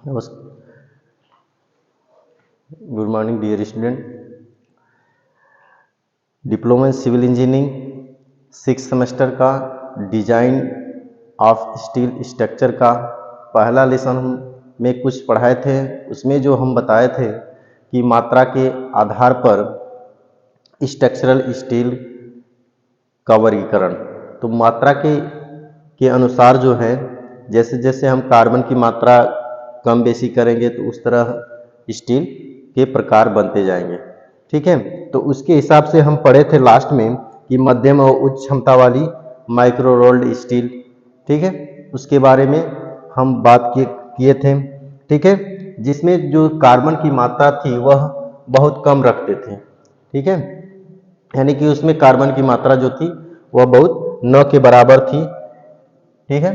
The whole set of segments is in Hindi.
Good morning dear student. Diploma in civil engineering 6 semester का डिजाइन ऑफ स्टील स्ट्रक्चर का पहला लेसन में कुछ पढ़ाए थे। उसमें जो हम बताए थे कि मात्रा के आधार पर स्ट्रक्चरल स्टील का वर्गीकरण, तो मात्रा के अनुसार जो है, जैसे जैसे हम कार्बन की मात्रा कम बेसी करेंगे तो उस तरह स्टील के प्रकार बनते जाएंगे। ठीक है, तो उसके हिसाब से हम पढ़े थे लास्ट में कि मध्यम और उच्च क्षमता वाली माइक्रो रोल्ड स्टील, ठीक है, उसके बारे में हम बात किए थे। ठीक है, जिसमें जो कार्बन की मात्रा थी वह बहुत कम रखते थे। ठीक है, यानी कि उसमें कार्बन की मात्रा जो थी वह बहुत न के बराबर थी। ठीक है,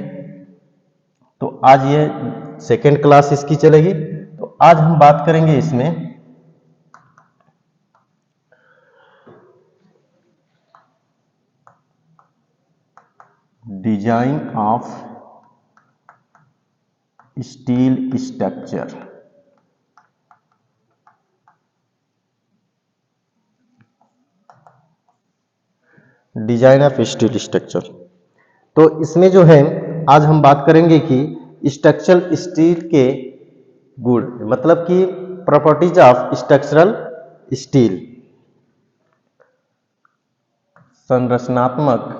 तो आज ये सेकेंड क्लास इसकी चलेगी। तो आज हम बात करेंगे इसमें design of steel structure. Design of steel structure, तो इसमें जो है आज हम बात करेंगे कि स्ट्रक्चरल स्टील के गुण, मतलब कि प्रॉपर्टीज ऑफ स्ट्रक्चरल स्टील, संरचनात्मक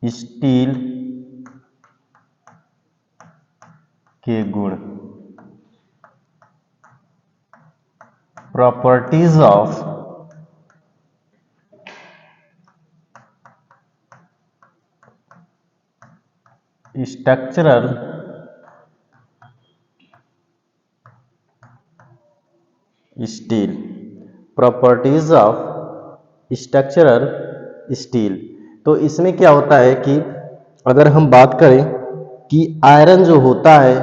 स्टील के गुण, properties of structural steel, properties of structural steel. तो इसमें क्या होता है कि अगर हम बात करें कि आयरन जो होता है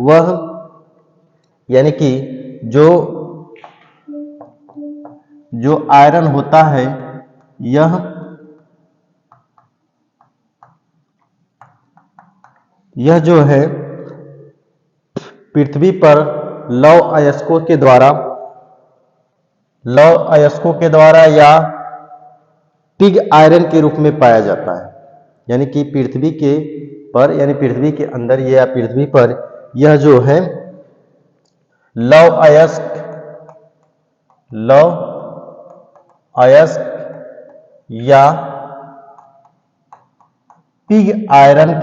वह, यानी कि जो आयरन होता है यह जो है पृथ्वी पर लौह अयस्कों के द्वारा या पिग आयरन के रूप में पाया जाता है। यानी कि पृथ्वी के पर, यानी पृथ्वी के अंदर या पृथ्वी पर यह जो है लौह अयस्क या पिग आयरन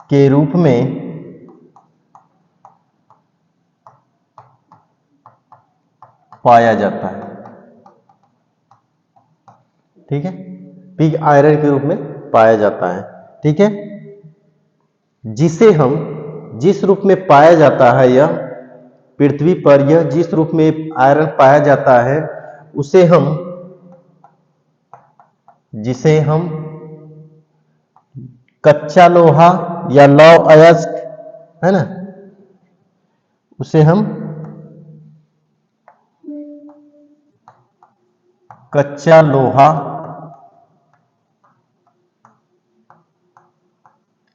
के रूप में पाया जाता है। ठीक है, पिग आयरन के रूप में पाया जाता है। ठीक है, जिसे हम जिस रूप में पाया जाता है, यह पृथ्वी पर यह जिस रूप में आयरन पाया जाता है जिसे हम कच्चा लोहा या लौह अयस्क, है ना, उसे हम कच्चा लोहा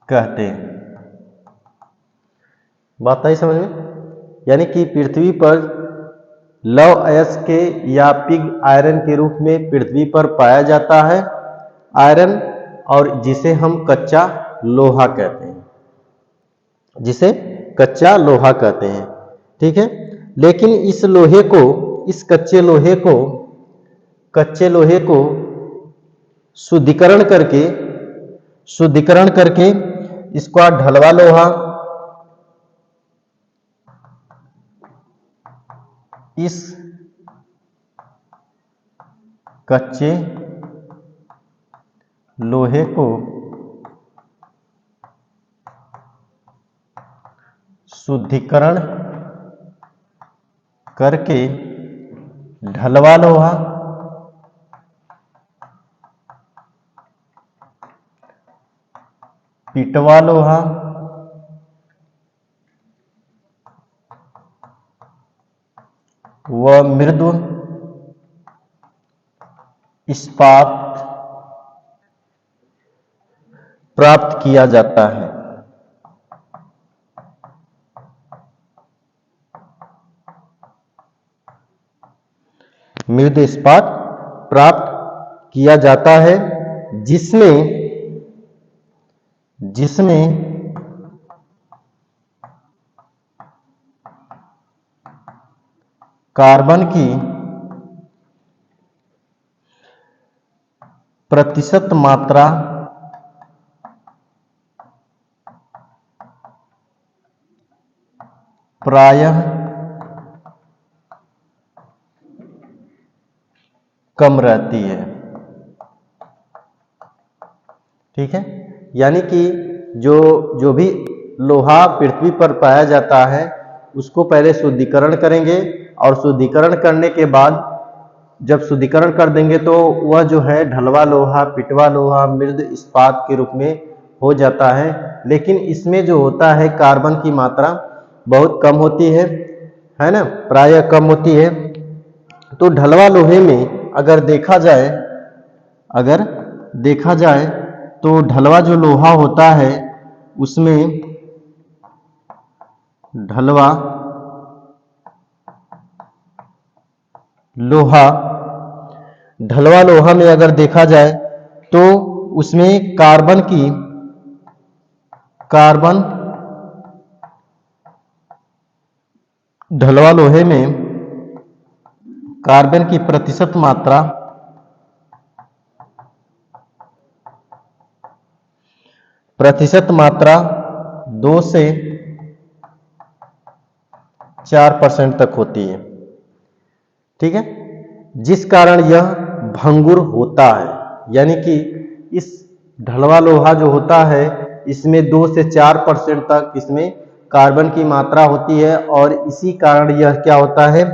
कहते हैं। बात आई समझ में? यानी कि पृथ्वी पर लौह अयस्क के या पिग आयरन के रूप में पृथ्वी पर पाया जाता है आयरन, और जिसे हम कच्चा लोहा कहते हैं, जिसे कच्चा लोहा कहते हैं। ठीक है, लेकिन इस कच्चे लोहे को शुद्धिकरण करके इसका ढलवा लोहा, इस कच्चे लोहे को शुद्धिकरण करके ढलवा लोहा, पिटवा लोहा, वह मृदु इस्पात प्राप्त किया जाता है। मृदु इस्पात प्राप्त किया जाता है जिसमें कार्बन की प्रतिशत मात्रा प्रायः कम रहती है। ठीक है, यानी कि जो भी लोहा पृथ्वी पर पाया जाता है उसको पहले शुद्धिकरण करेंगे और शुद्धिकरण करने के बाद जब शुद्धिकरण कर देंगे तो वह जो है ढलवा लोहा, पिटवा लोहा, मृद इस्पात के रूप में हो जाता है। लेकिन इसमें जो होता है कार्बन की मात्रा बहुत कम होती है ना, प्रायः कम होती है। तो ढलवा लोहे में अगर देखा जाए तो ढलवा जो लोहा होता है उसमें ढलवा लोहा में अगर देखा जाए तो उसमें ढलवा लोहे में कार्बन की प्रतिशत मात्रा 2 से 4% तक होती है। ठीक है, जिस कारण यह भंगुर होता है। यानी कि इस ढलवा लोहा जो होता है इसमें 2 से 4% तक इसमें कार्बन की मात्रा होती है और इसी कारण यह क्या होता है,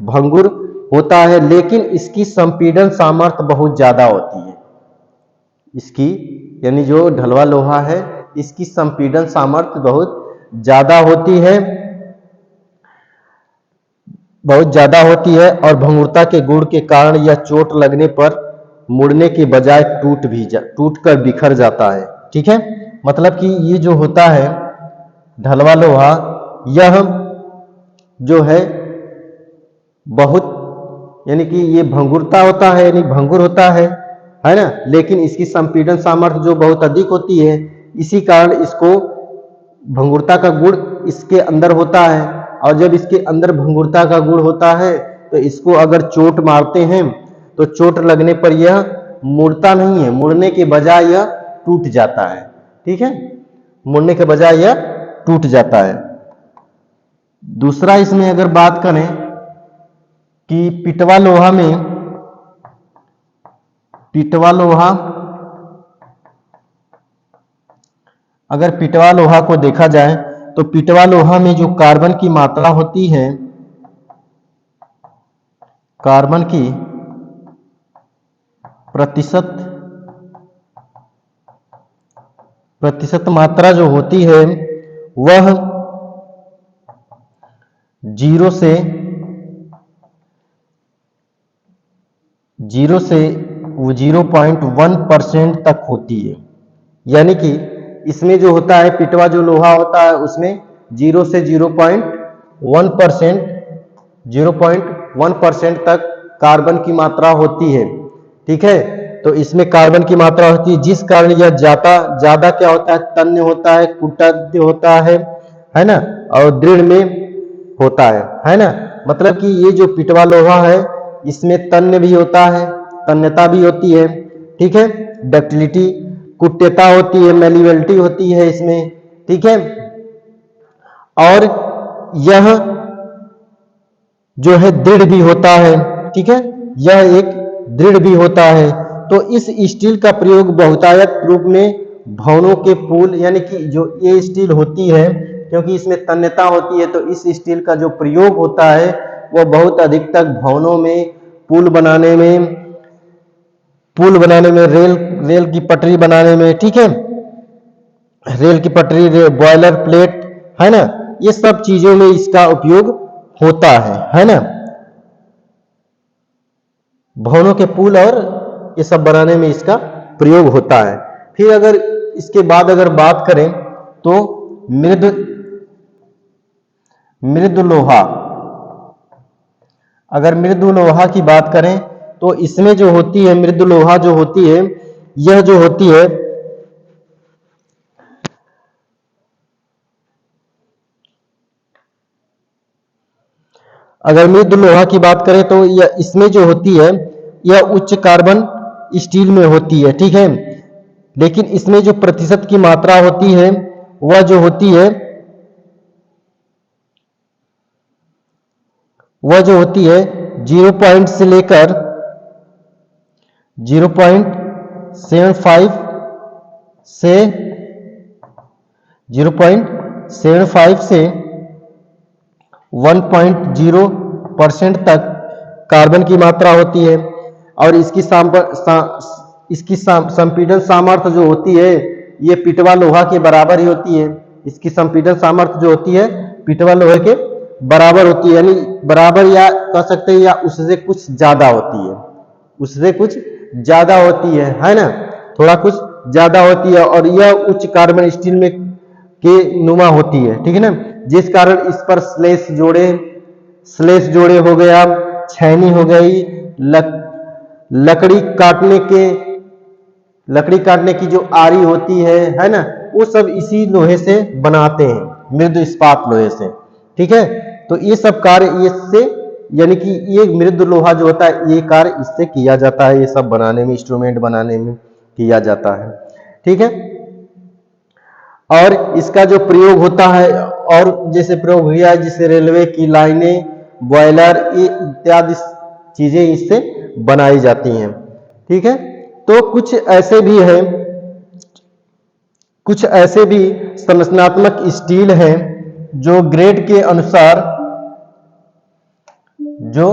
भंगुर होता है। लेकिन इसकी संपीड़न सामर्थ्य बहुत ज्यादा होती है। इसकी यानी जो ढलवा लोहा है इसकी संपीड़न सामर्थ्य बहुत ज्यादा होती है और भंगुरता के गुण के कारण यह चोट लगने पर मुड़ने के बजाय टूट कर बिखर जाता है। ठीक है, मतलब कि ये जो होता है ढलवा लोहा यह जो है बहुत यानी कि ये भंगुरता होता है, यानी भंगुर होता है ना, लेकिन इसकी संपीड़न सामर्थ्य जो बहुत अधिक होती है इसी कारण इसको भंगुरता का गुण इसके अंदर होता है। और जब इसके अंदर भंगुरता का गुण होता है तो इसको अगर चोट मारते हैं तो चोट लगने पर यह मुड़ता नहीं है, मुड़ने के बजाय यह टूट जाता है। ठीक है, मुड़ने के बजाय यह टूट जाता है। दूसरा इसमें अगर बात करें कि पिटवा लोहा को देखा जाए तो पिटवा लोहा में जो कार्बन की मात्रा होती है, कार्बन की प्रतिशत मात्रा जो होती है वह 0 से 0.1% तक होती है। यानी कि इसमें जो होता है पिटवा जो लोहा होता है उसमें 0 से 0.1% तक कार्बन की मात्रा होती है। ठीक है, तो इसमें कार्बन की मात्रा होती है जिस कारण यह ज्यादा क्या होता है, तन्य होता है, कुटद्य होता है ना, और दृढ़ में होता है ना। मतलब कि ये जो पिटवा लोहा है इसमें तन्य भी होता है, तन्यता भी होती है। ठीक है, डक्टिलिटी कुट्यता होती है, मेलिबिलिटी होती है इसमें। ठीक है, और यह जो है दृढ़ भी होता है। ठीक है, यह एक दृढ़ भी होता है। तो इस स्टील का प्रयोग बहुतायत रूप में भवनों के पुल, यानी कि जो ये स्टील होती है क्योंकि इसमें तन्यता होती है तो इस स्टील का जो प्रयोग होता है वह बहुत अधिक तक भवनों में, पुल बनाने में, रेल की पटरी बनाने में, ठीक है, रेल की पटरी, बॉयलर प्लेट, है ना, ये सब चीजों में इसका उपयोग होता है ना। भवनों के पुल और ये सब बनाने में इसका प्रयोग होता है। फिर अगर इसके बाद अगर बात करें तो मृद मृद लोहा, अगर मृद लोहा की बात करें तो इसमें जो होती है मृद लोहा जो होती है, यह जो होती है अगर मृद लोहा की बात करें तो यह इसमें जो होती है यह उच्च कार्बन स्टील में होती है, ठीक है। लेकिन इसमें जो प्रतिशत की मात्रा होती है वह जो होती है वह जो होती है 0 से लेकर 0.75 से 0.75 से 1.0% तक कार्बन की मात्रा होती है। और इसकी संपीड़न सामर्थ्य जो होती है ये पिटवा लोहा के बराबर ही होती है। इसकी संपीड़न सामर्थ्य जो होती है पिटवा लोहे के बराबर होती है, यानी बराबर या कह सकते हैं या उससे कुछ ज्यादा होती है, उससे कुछ ज्यादा होती है ना, थोड़ा कुछ ज्यादा होती है। और यह उच्च कार्बन स्टील में के नुमा होती है, ठीक है ना, जिस कारण इस पर स्लेस जोड़े हो गया, छैनी हो गई, लकड़ी काटने के लकड़ी काटने की जो आरी होती है ना, वो सब इसी लोहे से बनाते हैं, मृद इस्पात लोहे से, ठीक है। तो ये सब कार्य इससे, यानी कि ये मृद लोहा जो होता है ये कार्य इससे किया जाता है, ये सब बनाने में, इंस्ट्रूमेंट बनाने में किया जाता है, ठीक है। और इसका जो प्रयोग होता है, और जैसे प्रयोग हुआ है जैसे रेलवे की लाइनें, बॉयलर, ये इत्यादि चीजें इससे बनाई जाती हैं, ठीक है। तो कुछ ऐसे भी संरचनात्मक स्टील हैं जो जो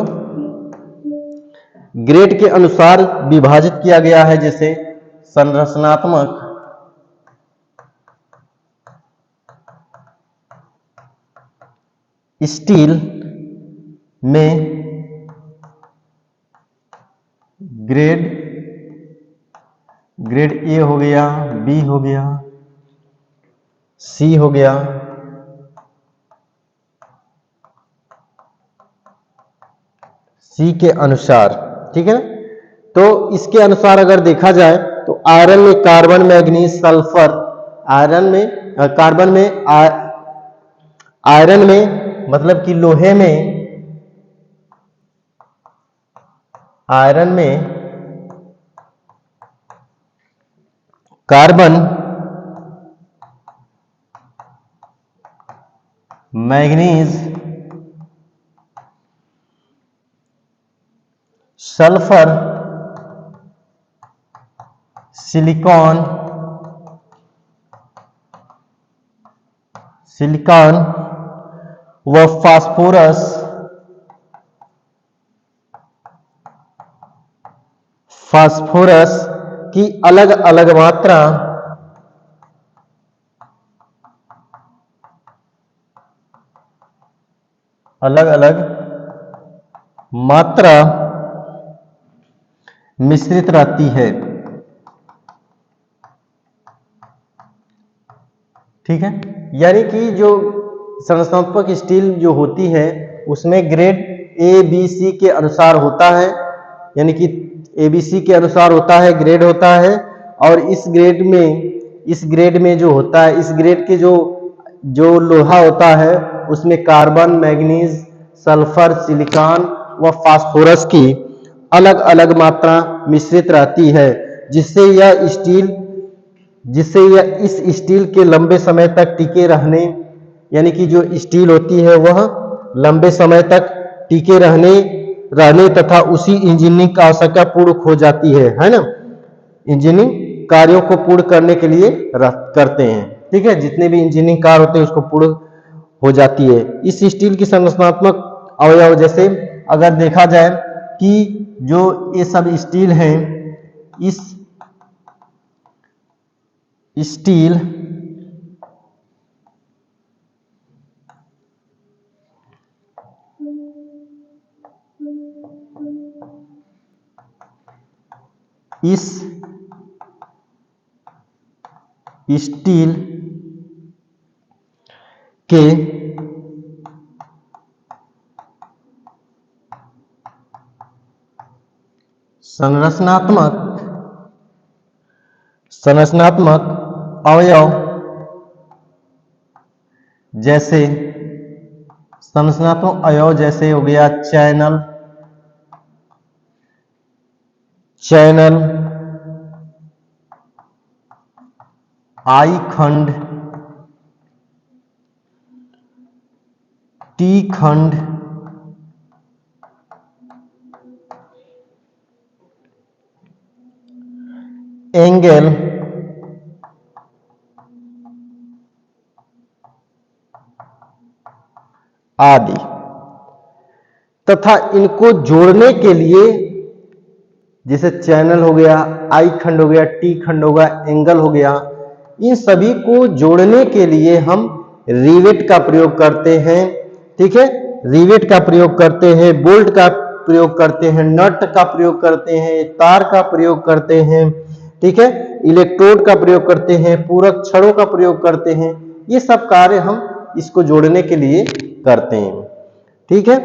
ग्रेड के अनुसार विभाजित किया गया है। जैसे संरचनात्मक स्टील में ग्रेड ए हो गया, बी हो गया, सी हो गया, सी के अनुसार, ठीक है। तो इसके अनुसार अगर देखा जाए तो आयरन में कार्बन, मैग्नीज, सल्फर, आयरन में कार्बन में आयरन में मतलब कि लोहे में, आयरन में कार्बन, मैग्नीज, सल्फर, सिलिकॉन व फास्फोरस की अलग अलग मात्रा मिश्रित रहती है, ठीक है। यानी कि जो संरचनात्मक स्टील जो होती है उसमें ग्रेड ए बी सी के अनुसार होता है, यानी कि ए बी सी के अनुसार होता है, ग्रेड होता है। और इस ग्रेड में जो होता है, इस ग्रेड के जो लोहा होता है उसमें कार्बन, मैग्नीज, सल्फर, सिलिकॉन व फास्फोरस की अलग अलग मात्रा मिश्रित रहती है, जिससे यह इस स्टील के लंबे समय तक टिके रहने, यानी कि जो स्टील होती है वह लंबे समय तक टिके रहने तथा उसी इंजीनियरिंग का आवश्यकता पूर्ण हो जाती है ना, इंजीनियरिंग कार्यों को पूर्ण करने के लिए करते हैं, ठीक है। जितने भी इंजीनियरिंग कार्य होते हैं उसको पूर्ण हो जाती है। इस स्टील की संरचनात्मक अवयव, जैसे अगर देखा जाए कि जो ये सब स्टील हैं, इस स्टील इस स्टील के संरचनात्मक अवयव जैसे हो गया चैनल, आई खंड, टी खंड, एंगल, आदि, तथा इनको जोड़ने के लिए जैसे चैनल हो गया, आई खंड हो गया, टी खंड हो गया, एंगल हो गया, इन सभी को जोड़ने के लिए हम रिवेट का प्रयोग करते हैं। ठीक है, रिवेट का प्रयोग करते हैं, बोल्ट का प्रयोग करते हैं, नट का प्रयोग करते हैं, तार का प्रयोग करते हैं। ठीक है, इलेक्ट्रोड का प्रयोग करते हैं, पूरक छड़ों का प्रयोग करते हैं। ये सब कार्य हम इसको जोड़ने के लिए करते हैं। ठीक है,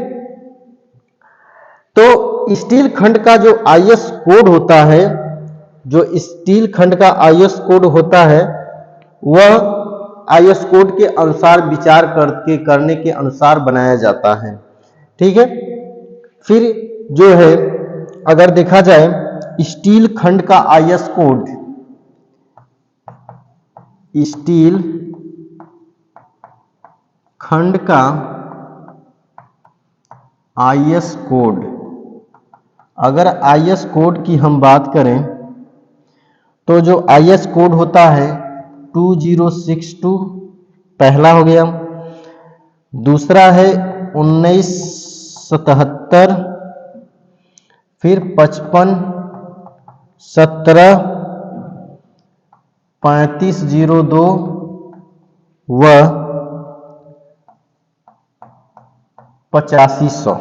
तो स्टील खंड का जो आईएस कोड होता है, जो स्टील खंड का आईएस कोड होता है, वह आईएस कोड के अनुसार विचार करने के अनुसार बनाया जाता है। ठीक है, फिर जो है अगर देखा जाए स्टील खंड का आईएस कोड, स्टील खंड का आईएस कोड, अगर आईएस कोड की हम बात करें तो जो आईएस कोड होता है 2062 पहला हो गया, दूसरा है 1977, फिर 55, 17, 3502 व 8500।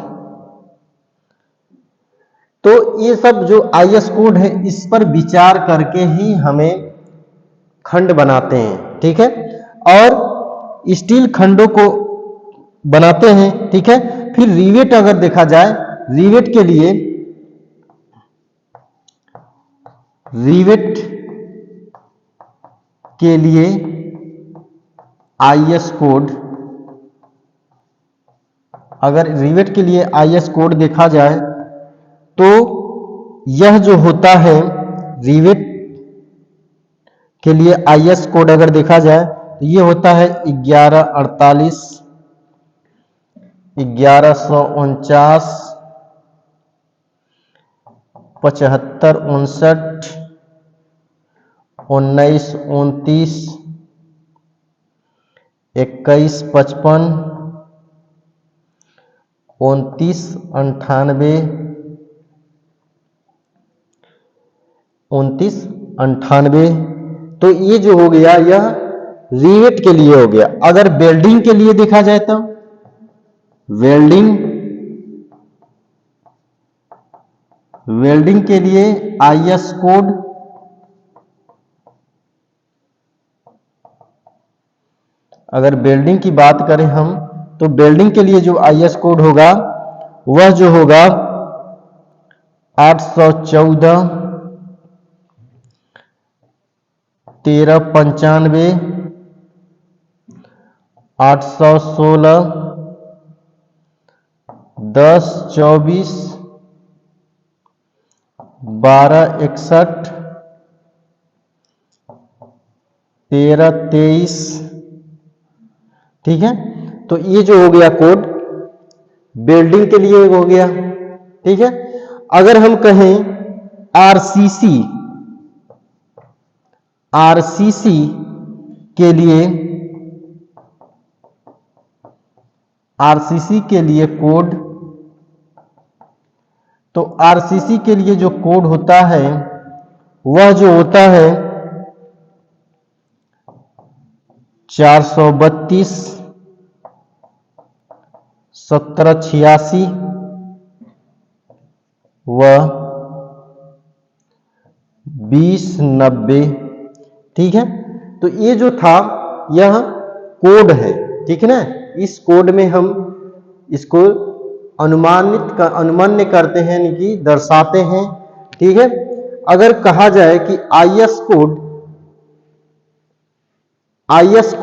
तो ये सब जो आईएस कोड है इस पर विचार करके ही हमें खंड बनाते हैं। ठीक है, और स्टील खंडों को बनाते हैं। ठीक है, फिर रिवेट अगर देखा जाए, रिवेट के लिए आईएस कोड, अगर रिवेट के लिए आईएस कोड देखा जाए तो यह जो होता है रिवेट के लिए आईएस कोड अगर देखा जाए तो ये होता है 1148, 1149, 7559, 1929, 2155, 2998, 2998। तो ये जो हो गया यह रिवेट के लिए हो गया। अगर वेल्डिंग के लिए देखा जाए तो वेल्डिंग के लिए आईएस कोड, अगर वेल्डिंग की बात करें हम तो वेल्डिंग के लिए जो आईएस कोड होगा वह जो होगा 814, 1395, 816, 1024, 1261, 1323। ठीक है, तो ये जो हो गया कोड वेल्डिंग के लिए हो गया। ठीक है, अगर हम कहें आरसीसी के लिए कोड, तो आरसीसी के लिए जो कोड होता है वह जो होता है 432, 1786 व 2090। ठीक है, तो ये जो था यह कोड है, ठीक है ना। इस कोड में हम इसको अनुमान्य करते हैं, यानी कि दर्शाते हैं। ठीक है, अगर कहा जाए कि IS code 20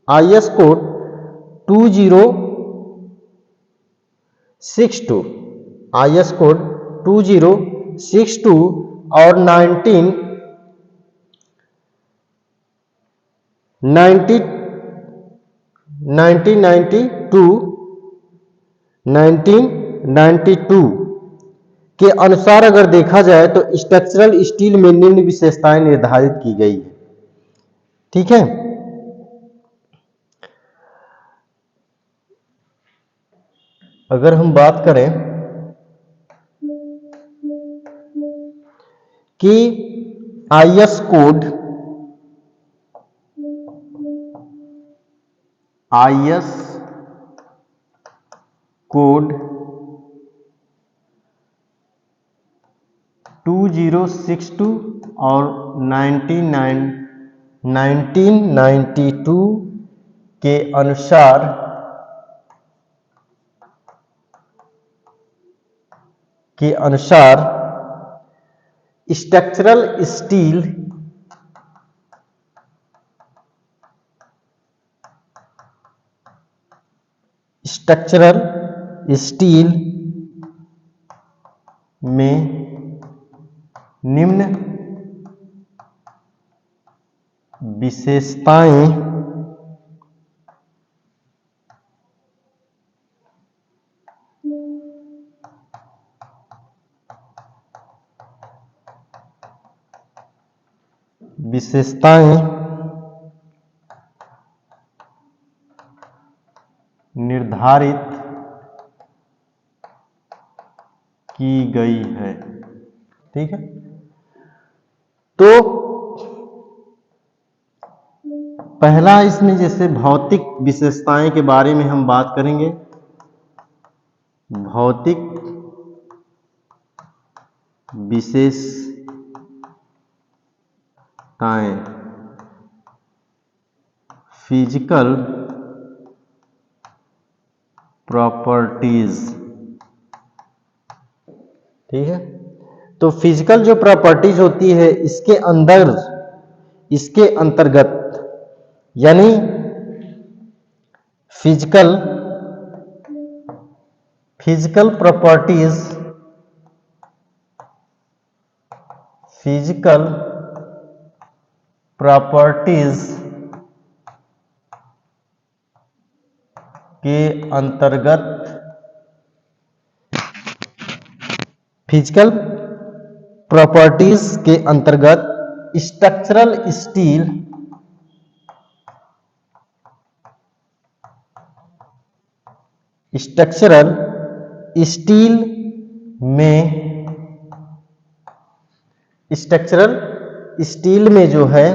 IS code 2062 IS code 2062 और 1992 के अनुसार अगर देखा जाए तो स्ट्रक्चरल स्टील में निम्न विशेषताएं निर्धारित की गई है। ठीक है, अगर हम बात करें कि आईएस कोड 2062 और 1992 के अनुसार स्ट्रक्चरल स्टील में निम्न विशेषताएं निर्धारित की गई है। ठीक है, तो पहला इसमें जैसे भौतिक विशेषताएं के बारे में हम बात करेंगे। भौतिक विशेषताएं, फिजिकल प्रॉपर्टीज। ठीक है, तो फिजिकल जो प्रॉपर्टीज होती है इसके अंतर्गत यानी फिजिकल प्रॉपर्टीज के अंतर्गत स्ट्रक्चरल स्टील में जो है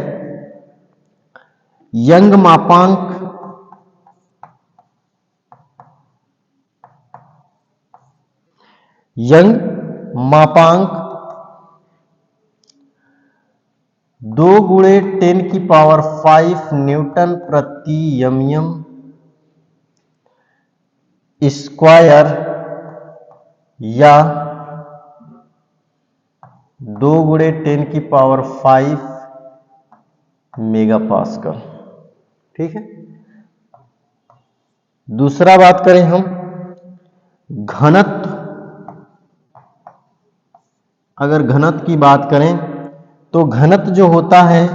यंग मापांक 2 × 10⁵ न्यूटन प्रति mm² या 2 × 10⁵ मेगापास्कल। ठीक है, दूसरा बात करें हम घनत्व। अगर घनत्व की बात करें तो घनत्व जो होता है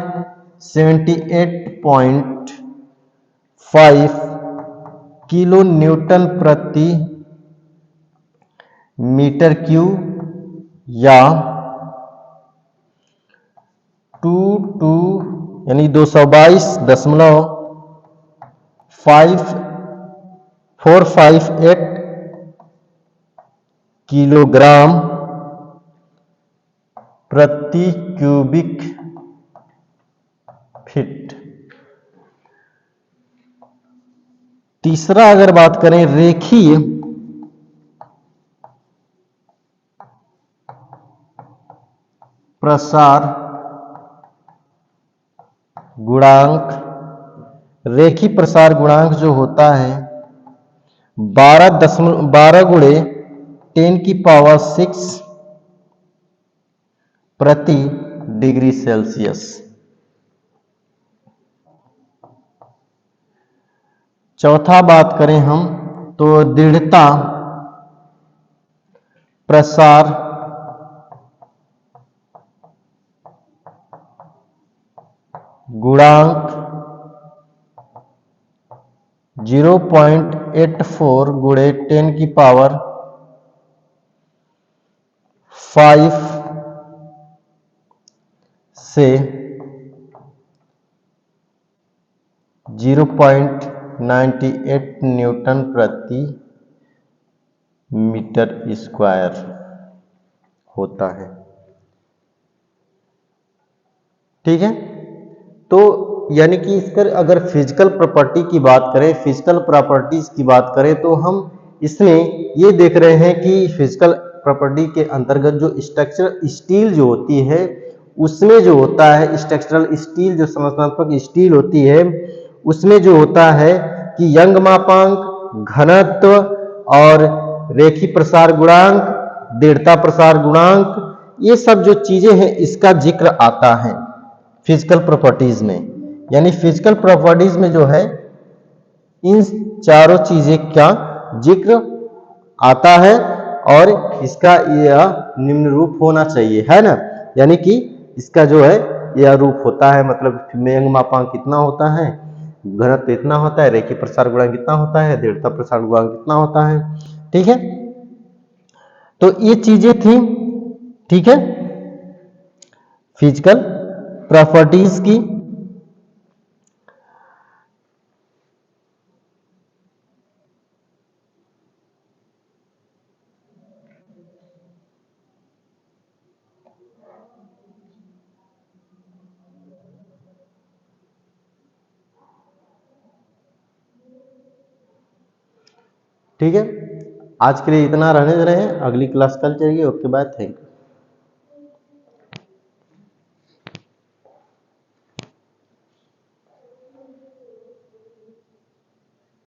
78.5 किलो न्यूटन प्रति मीटर क्यूब या 222.458 किलोग्राम प्रति क्यूबिक फीट। तीसरा अगर बात करें प्रसार गुणांक, रेखी प्रसार गुणांक जो होता है 12 गुणे 10⁻⁶ प्रति डिग्री सेल्सियस। चौथा बात करें हम तो दृढ़ता प्रसार गुणांक 0.84 गुणे 10⁵ से 0.98 न्यूटन प्रति मीटर स्क्वायर होता है। ठीक है, तो यानी कि इसकर अगर फिजिकल प्रॉपर्टी की बात करें, फिजिकल प्रॉपर्टीज की बात करें तो हम इसमें ये देख रहे हैं कि फिजिकल प्रॉपर्टी के अंतर्गत जो स्ट्रक्चरल स्टील जो होती है उसमें जो होता है स्ट्रक्चरल स्टील जो संरचनात्मक स्टील होती है उसमें जो होता है कि यंग मापांक, घनत्व और रेखी प्रसार गुणांक, दृढ़ता प्रसार गुणांक, ये सब जो चीजें हैं इसका जिक्र आता है फिजिकल प्रॉपर्टीज में। यानी फिजिकल प्रॉपर्टीज में जो है इन चारों चीजें का जिक्र आता है और इसका यह निम्न रूप होना चाहिए, है ना। यानी कि इसका जो है यह रूप होता है, मतलब यंग मापांक कितना होता है, घनत्व इतना होता है, रेखीय प्रसार गुणांक कितना होता है, दृढ़ता प्रसार गुणांक कितना होता है। ठीक है, तो ये चीजें थी, ठीक है, फिजिकल प्रॉपर्टीज की। ठीक है, आज के लिए इतना रहने दे रहे हैं, अगली क्लास कल चलेगी। Okay bye, thank you.